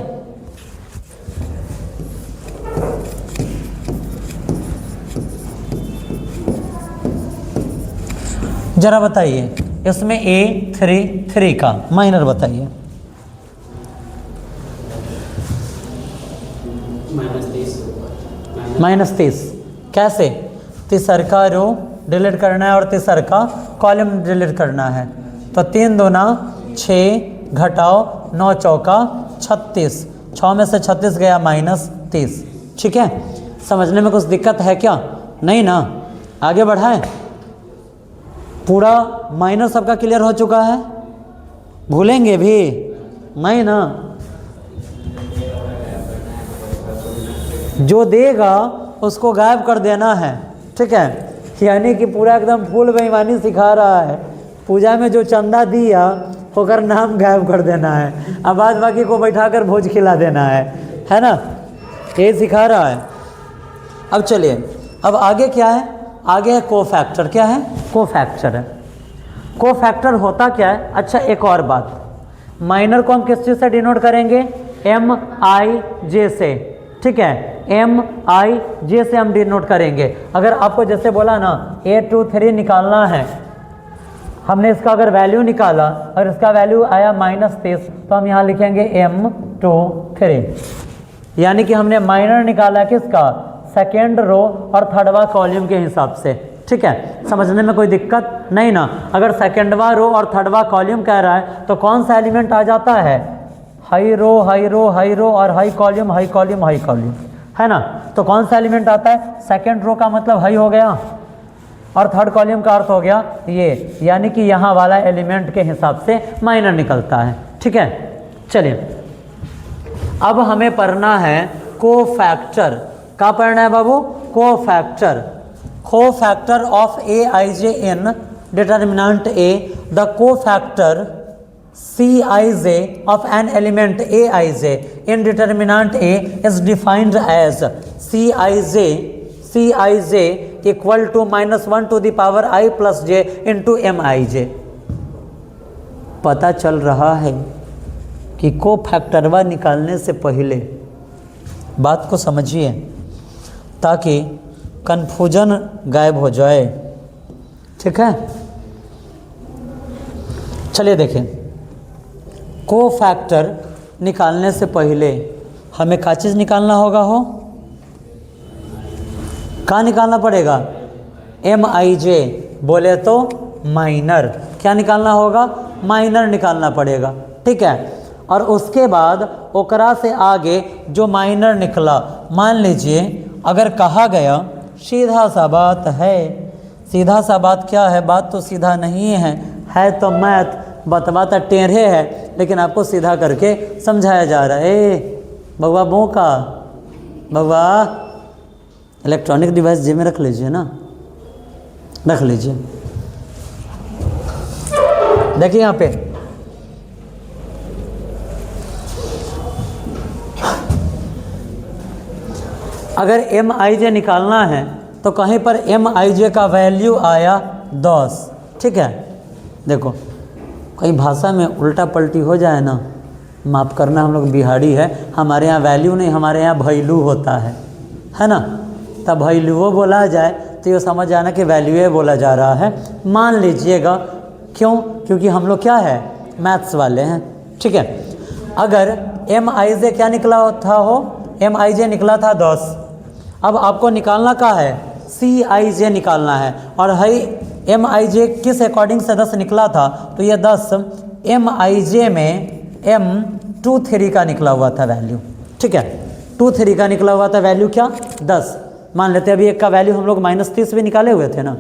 जरा बताइए इसमें A33 का माइनर बताइए। -30 कैसे, तीसर का रो डिलीट करना है और तीसर का कॉलम डिलीट करना है। तो 3 दूना 6 घटाओ 9 चौका 36, 6 में से 36 गया -30। ठीक है, समझने में कुछ दिक्कत है क्या, नहीं ना। आगे बढ़ाएं, पूरा माइनर सबका क्लियर हो चुका है, भूलेंगे भी नहीं ना। जो देगा उसको गायब कर देना है। ठीक है, यानी कि पूरा एकदम फुल बेईमानी सिखा रहा है। पूजा में जो चंदा दिया होकर नाम गायब कर देना है, अब बाद बाकी को बैठाकर भोज खिला देना है ना, ये सिखा रहा है। अब चलिए, अब आगे क्या है, आगे है कोफैक्टर। क्या है, कोफैक्टर है। कोफैक्टर होता क्या है, अच्छा एक और बात, माइनर को हम किस चीज़ से डिनोट करेंगे, MIJ से। ठीक है, MIJ से हम डिनोट करेंगे। अगर आपको जैसे बोला ना A23 निकालना है, हमने इसका अगर वैल्यू निकाला और इसका वैल्यू आया -30, तो हम यहाँ लिखेंगे M23, यानी कि हमने माइनर निकाला किसका, सेकेंड रो और थर्डवा कॉलम के हिसाब से। ठीक है, समझने में कोई दिक्कत नहीं ना। अगर सेकेंडवा रो और थर्डवा कॉलम कह रहा है तो कौन सा एलिमेंट आ जाता है, हाई रो हाई रो हाई रो और high column high column high column, है ना। तो कौन सा एलिमेंट आता है, सेकेंड रो का मतलब हाई हो गया और थर्ड कॉलम का अर्थ हो गया ये, यानी कि यहाँ वाला एलिमेंट के हिसाब से माइनर निकलता है। ठीक है, चलिए अब हमें पढ़ना है कोफैक्टर। क्या पढ़ना है बाबू, cofactor. Cofactor of Aij in determinant A, the cofactor Cij of an element Aij in determinant A is defined as Cij equal to -1 to the power I plus j into Mij। पता चल रहा है कि कोफैक्टरवा निकालने से पहले बात को समझिए ताकि कन्फ्यूजन गायब हो जाए। ठीक है, चलिए देखें, कोफैक्टर निकालने से पहले हमें क्या चीज़ निकालना होगा हो, क्या निकालना पड़ेगा, MIJ, बोले तो माइनर, क्या निकालना होगा, माइनर निकालना पड़ेगा, ठीक है। और उसके बाद ओकरा से आगे जो माइनर निकला, मान लीजिए अगर कहा गया, सीधा सा बात है, सीधा सा बात क्या है, बात तो सीधा नहीं है तो मैथ बतवाता टेढ़े है, लेकिन आपको सीधा करके समझाया जा रहा है। बउआ मौका, बउआ इलेक्ट्रॉनिक डिवाइस जेब में रख लीजिए ना, रख लीजिए। देखिए यहाँ पे अगर MIJ निकालना है तो कहीं पर MIJ का वैल्यू आया 10, ठीक है। देखो कहीं भाषा में उल्टा पलटी हो जाए ना, माफ़ करना, हम लोग बिहारी है, हमारे यहाँ वैल्यू नहीं, हमारे यहाँ वैल्यू होता है ना। तब वैल्यूओ बोला जाए तो ये समझ जाना कि वैल्यू बोला जा रहा है, मान लीजिएगा। क्यों? क्योंकि हम लोग क्या है, मैथ्स वाले हैं, ठीक है। अगर MIJ क्या निकला था हो, MIJ निकला था 10, अब आपको निकालना क्या है, CIJ निकालना है। और है MIJ किस अकॉर्डिंग से 10 निकला था, तो ये 10 MIJ में M23 का निकला हुआ था वैल्यू, ठीक है। 23 का निकला हुआ था वैल्यू, क्या 10 मान लेते हैं। अभी एक का वैल्यू हम लोग -30 भी निकाले हुए थे ना।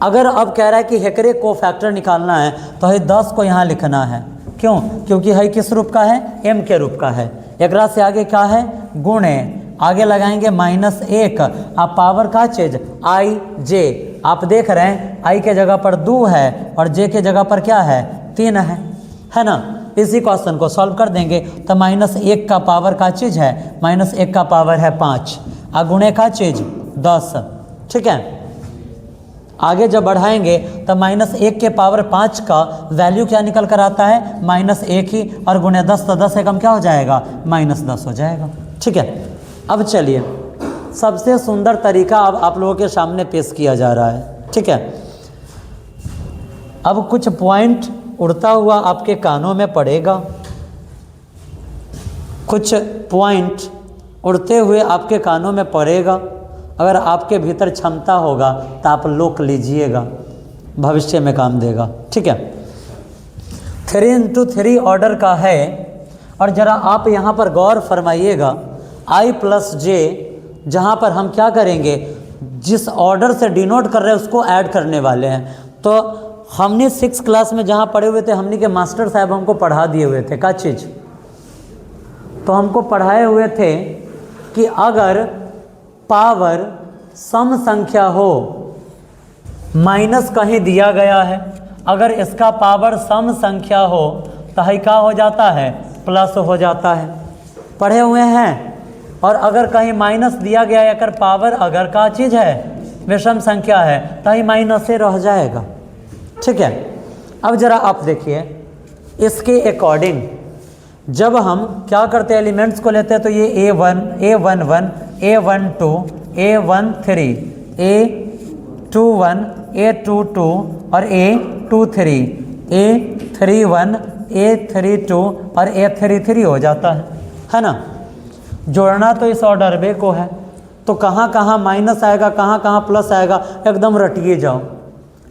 अगर अब कह रहा है कि हेकरे को फैक्टर निकालना है तो है 10 को यहाँ लिखना है। क्यों? क्योंकि है किस रूप का है, M के रूप का है। एक से आगे क्या है, गुणे, आगे लगाएंगे -1, आप पावर का चीज IJ, आप देख रहे हैं I के जगह पर 2 है और J के जगह पर क्या है, 3 है ना। इसी क्वेश्चन को सॉल्व कर देंगे तो -1 का पावर का चीज है, -1 का पावर है 5, और गुणे का चीज 10, ठीक है। आगे जब बढ़ाएंगे तो -1 के पावर 5 का वैल्यू क्या निकल कर आता है, -1 ही, और गुणे 10 तो 10 एकम क्या हो जाएगा, -10 हो जाएगा, ठीक है। अब चलिए सबसे सुंदर तरीका अब आप लोगों के सामने पेश किया जा रहा है, ठीक है। अब कुछ पॉइंट उड़ता हुआ आपके कानों में पड़ेगा, कुछ पॉइंट उड़ते हुए आपके कानों में पड़ेगा। अगर आपके भीतर क्षमता होगा तो आप लोक लीजिएगा, भविष्य में काम देगा, ठीक है। 3x3 ऑर्डर का है, और ज़रा आप यहाँ पर गौर फरमाइएगा, I+J जहाँ पर हम क्या करेंगे, जिस ऑर्डर से डिनोट कर रहे हैं उसको ऐड करने वाले हैं। तो हमने 6th क्लास में जहाँ पढ़े हुए थे, हमने के मास्टर साहब हमको पढ़ा दिए हुए थे क्या चीज़, तो हमको पढ़ाए हुए थे कि अगर पावर सम संख्या हो, माइनस कहीं दिया गया है, अगर इसका पावर सम संख्या हो तो है क्या हो जाता है, प्लस हो जाता है, पढ़े हुए हैं। और अगर कहीं माइनस दिया गया है, अगर पावर अगर क्या चीज़ है, विषम संख्या है, तो ही माइनस से रह जाएगा, ठीक है। अब ज़रा आप देखिए इसके अकॉर्डिंग जब हम क्या करते हैं, एलिमेंट्स को लेते हैं, तो ये A1, A11, A12, A13, A21, A22 और A23, A31, A32 और A33 हो जाता है ना। जोड़ना तो इस ऑर्डर बे को है, तो कहाँ कहाँ माइनस आएगा, कहाँ कहाँ प्लस आएगा, एकदम रटिए जाओ।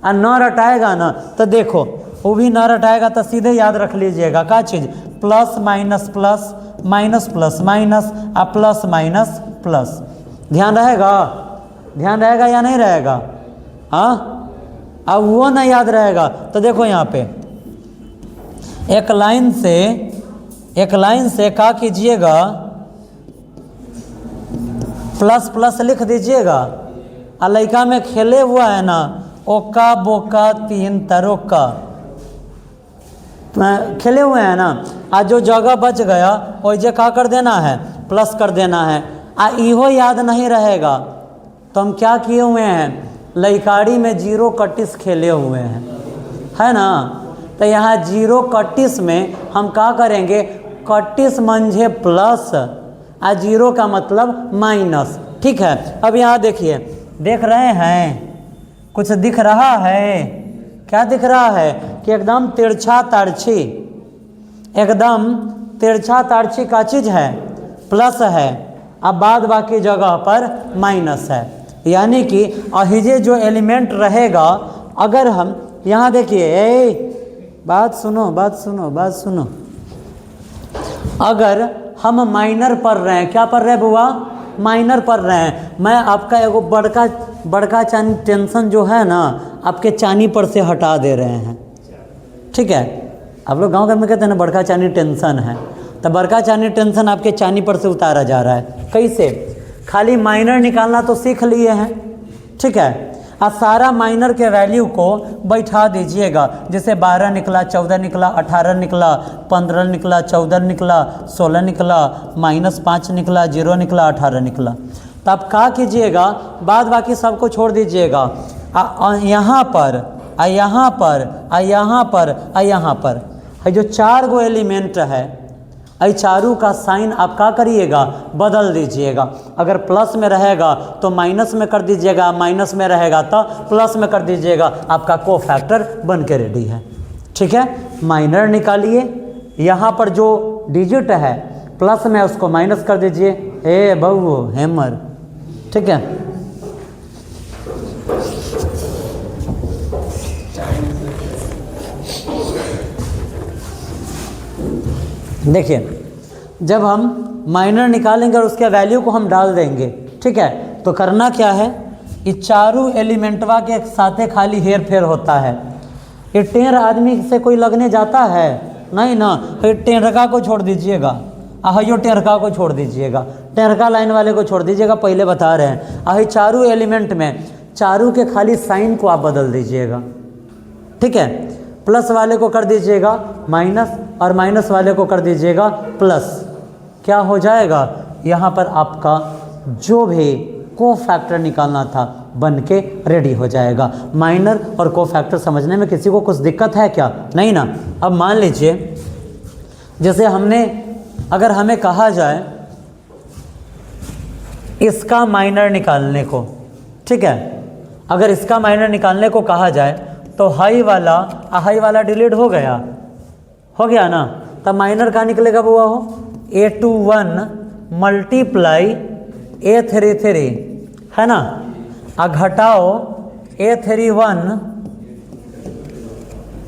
और ना रटाएगा ना तो देखो, वो भी ना रटाएगा तो सीधे याद रख लीजिएगा क्या चीज़, plus minus plus, minus plus minus, और प्लस माइनस प्लस। ध्यान रहेगा, ध्यान रहेगा या नहीं रहेगा, हाँ। अब वो ना याद रहेगा तो देखो यहाँ पे एक लाइन से क्या कीजिएगा, प्लस प्लस लिख दीजिएगा। और लड़का में खेले हुआ है ना, ओका बोका तीन तरोका, खेले हुए हैं ना। आज जो जगह बच गया वो जे क्या कर देना है, प्लस कर देना है। इहो याद नहीं रहेगा तो हम क्या किए हुए हैं, लइकाड़ी में 0 कट्टिस खेले हुए हैं, है ना। तो यहाँ 0 कट्टिस में हम क्या करेंगे, कट्टिस मंझे प्लस, 0 का मतलब माइनस, ठीक है। अब यहाँ देखिए, देख रहे हैं कुछ दिख रहा है, क्या दिख रहा है कि एकदम तिरछा तिरछी, एकदम तिरछा तारछी का चीज़ है, प्लस है, अब बाद बाकी जगह पर माइनस है। यानी कि अहिजे जो एलिमेंट रहेगा, अगर हम यहाँ देखिए, बात सुनो, अगर हम माइनर पढ़ रहे हैं, क्या पढ़ रहे हैं बुआ, माइनर पढ़ रहे हैं, मैं आपका एगो बड़का चानी टेंशन जो है ना, आपके चानी पर से हटा दे रहे हैं। ठीक है, आप लोग गांव घर में कहते हैं ना बड़का चानी टेंशन है, तो बड़का चानी टेंशन आपके चानी पर से उतारा जा रहा है। कैसे, खाली माइनर निकालना तो सीख लिए हैं। ठीक है, अब सारा माइनर के वैल्यू को बैठा दीजिएगा, जैसे 12 निकला, 14 निकला, 18 निकला, 15 निकला, 14 निकला, 16 निकला, -5 निकला, 0 निकला, 18 निकला। तो आप क्या कीजिएगा, बाद बाकी सबको छोड़ दीजिएगा, यहाँ पर, यहाँ पर, यहाँ पर, यहाँ पर है जो 4 गो एलिमेंट है, आई चारों का साइन आप क्या करिएगा, बदल दीजिएगा। अगर प्लस में रहेगा तो माइनस में कर दीजिएगा, माइनस में रहेगा तो प्लस में कर दीजिएगा, आपका कोफैक्टर बन के रेडी है। ठीक है, माइनर निकालिए, यहाँ पर जो डिजिट है प्लस में उसको माइनस कर दीजिए, ए बहू हैमर। ठीक है, देखिए जब हम माइनर निकालेंगे और उसके वैल्यू को हम डाल देंगे, ठीक है, तो करना क्या है, ये चारों एलिमेंटवा के साथे खाली हेर फेर होता है। ये टेढ़ आदमी से कोई लगने जाता है नहीं ना, फिर टेढ़का को छोड़ दीजिएगा, आहियो टेढ़का को छोड़ दीजिएगा, टेढ़का लाइन वाले को छोड़ दीजिएगा, पहले बता रहे हैं। आही चारों एलिमेंट में चारों के खाली साइन को आप बदल दीजिएगा। ठीक है, प्लस वाले को कर दीजिएगा माइनस और माइनस वाले को कर दीजिएगा प्लस। क्या हो जाएगा, यहाँ पर आपका जो भी कोफैक्टर निकालना था बन के रेडी हो जाएगा। माइनर और कोफैक्टर समझने में किसी को कुछ दिक्कत है क्या, नहीं ना। अब मान लीजिए जैसे हमने, अगर हमें कहा जाए इसका माइनर निकालने को, ठीक है, अगर इसका माइनर निकालने को कहा जाए तो हाई वाला डिलीट हो गया ना, तब माइनर कहाँ निकलेगा बुआ हो, A21 मल्टीप्लाई A33 है ना, आ घटाओ A31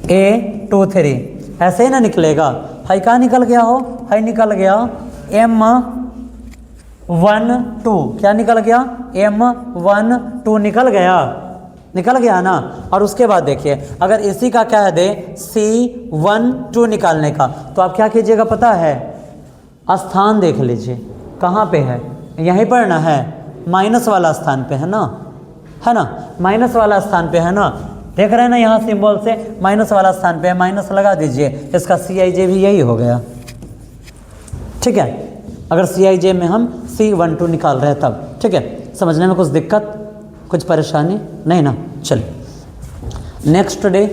A23, ऐसे ही ना निकलेगा। हाई कहाँ निकल गया हो, हाई निकल गया M12, क्या निकल गया, M12 निकल गया ना। और उसके बाद देखिए अगर इसी का कह दे C12 निकालने का, तो आप क्या कीजिएगा पता है, स्थान देख लीजिए कहाँ पे है, यहीं पर ना है, माइनस वाला स्थान पे है ना, माइनस वाला स्थान पे है ना, देख रहे हैं ना, यहाँ सिंबल से माइनस वाला स्थान पे है, माइनस लगा दीजिए, इसका CIJ भी यही हो गया। ठीक है, अगर CIJ में हम C12 निकाल रहे हैं तब। ठीक है, समझने में कुछ दिक्कत, कुछ परेशानी नहीं ना। चलिए नेक्स्ट डे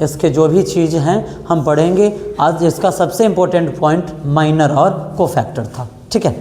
इसके जो भी चीज़ हैं हम पढ़ेंगे। आज इसका सबसे इम्पोर्टेंट पॉइंट माइनर और कोफैक्टर था। ठीक है।